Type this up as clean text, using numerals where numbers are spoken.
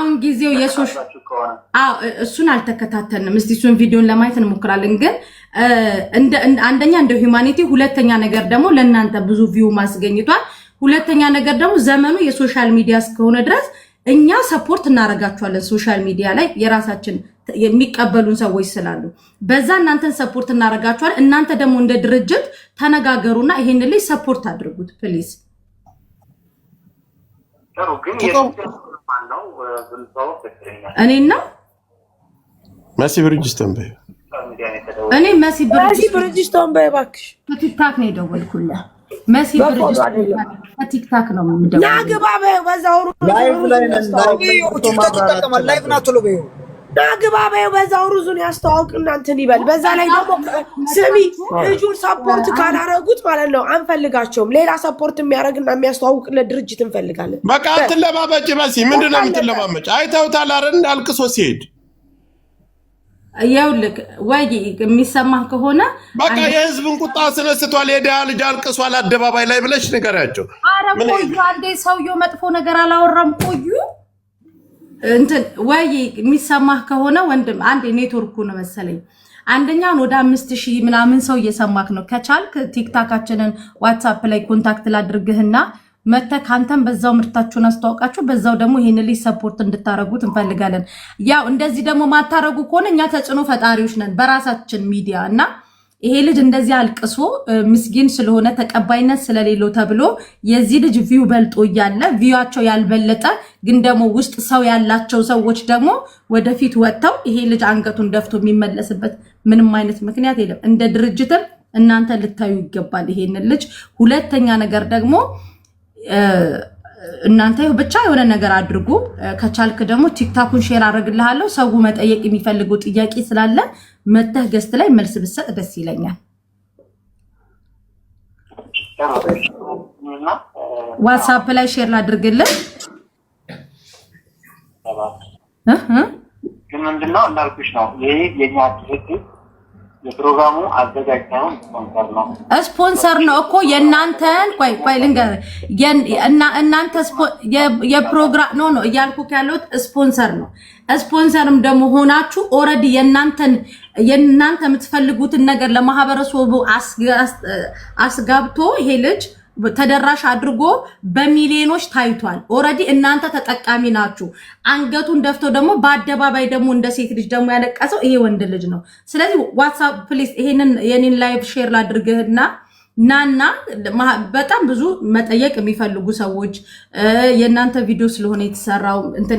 አሁን ጊዜው እሱን አልተከታተልንም። እስቲ እሱን ቪዲዮን ለማየት እንሞክራለን። ግን አንደኛ እንደ ሂዩማኒቲ፣ ሁለተኛ ነገር ደግሞ ለእናንተ ብዙ ቪው ማስገኝቷል። ሁለተኛ ነገር ደግሞ ዘመኑ የሶሻል ሚዲያ እስከሆነ ድረስ እኛ ሰፖርት እናረጋቸዋለን። ሶሻል ሚዲያ ላይ የራሳችን የሚቀበሉን ሰዎች ስላሉ በዛ እናንተን ሰፖርት እናረጋቸዋለን። እናንተ ደግሞ እንደ ድርጅት ተነጋገሩና ይሄን ላይ ሰፖርት አድርጉት ፕሊዝ። እኔና መሲ ብሪጅስቶን በይ እኔ መሲ ብሪጅስቶን በይ እባክሽ። ቲክታክ ነው የደወልኩልህ። መሲ ብሪጅስቶን ቲክታክ ነው የምደውለው። ናግባ በዛው ላይቭ ላይ ቲክታክ ተጠቀማል። ላይቭ ናት ሎ በይ ናግባ በዛው ሩዙን ያስተዋውቅ እናንተን ይበል። በዛ ላይ ደግሞ ስሚ ልጁን ሰፖርት ካላረጉት ማለት ነው አንፈልጋቸውም። ሌላ ሰፖርት የሚያደርግና የሚያስተዋውቅ ለድርጅት እንፈልጋለን። በቃ አትለማመጭ መሲ። ምንድነው የምትለማመጭ? አይተውታል አይደል እንዳልቅሶ ሲሄድ ያውልክ ወይ የሚሰማህ ከሆነ በቃ የህዝብን ቁጣ አስነስቷል። የድሃ ልጅ አልቅሷል አደባባይ ላይ ብለሽ ንገሪያቸው። ኧረ ቆዩ አንዴ፣ ሰውየው መጥፎ ነገር አላወራም። ቆዩ እንትን ወይ የሚሰማህ ከሆነ ወንድም አንዴ ኔትወርኩ ነው መሰለኝ። አንደኛውን ወደ 5000 ምናምን ሰው እየሰማክ ነው። ከቻልክ ቲክታካችንን ዋትስአፕ ላይ ኮንታክት ላድርግህና መተህ ካንተም በዛው ምርታችሁን አስተዋውቃችሁ በዛው ደግሞ ይሄን ልጅ ሰፖርት እንድታረጉት እንፈልጋለን። ያው እንደዚህ ደግሞ ማታረጉ ከሆነ እኛ ተጽዕኖ ፈጣሪዎች ነን በራሳችን ሚዲያ እና ይሄ ልጅ እንደዚህ አልቅሶ ምስኪን ስለሆነ ተቀባይነት ስለሌለው ተብሎ የዚህ ልጅ ቪው በልጦ እያለ ቪዋቸው ያልበለጠ ግን ደግሞ ውስጥ ሰው ያላቸው ሰዎች ደግሞ ወደፊት ወጥተው ይሄ ልጅ አንገቱን ደፍቶ የሚመለስበት ምንም አይነት ምክንያት የለም። እንደ ድርጅትም እናንተ ልታዩ ይገባል ይሄንን ልጅ። ሁለተኛ ነገር ደግሞ እናንተ ብቻ የሆነ ነገር አድርጉ። ከቻልክ ደግሞ ቲክታኩን ሼር አደርግልሃለሁ። ሰው መጠየቅ የሚፈልገው ጥያቄ ስላለ መተህ ገስት ላይ መልስ ብሰጥ ደስ ይለኛል። ዋትስአፕ ላይ ሼር ላድርግልህ። ግን ምንድነው እንዳልኩሽ ነው ይሄ የኛ ድርጅት የፕሮግራሙ አዘጋጅ ሳይሆን ስፖንሰር ነው እኮ የእናንተን ቆይ ልንገር እናንተ የፕሮግራም ነው እያልኩት ያለሁት ስፖንሰር ነው። ስፖንሰርም ደግሞ ሆናችሁ ኦልሬዲ የእናንተ የምትፈልጉትን ነገር ለማህበረሰቡ አስጋብቶ ይሄ ልጅ ተደራሽ አድርጎ በሚሊዮኖች ታይቷል። ኦልሬዲ እናንተ ተጠቃሚ ናችሁ። አንገቱን ደፍቶ ደግሞ በአደባባይ ደግሞ እንደ ሴት ልጅ ደግሞ ያለቀሰው ይሄ ወንድ ልጅ ነው። ስለዚህ ዋትስአፕ ፕሊዝ ይሄንን የኔን ላይቭ ሼር ላድርግህና ናና በጣም ብዙ መጠየቅ የሚፈልጉ ሰዎች የእናንተ ቪዲዮ ስለሆነ የተሰራው እንትን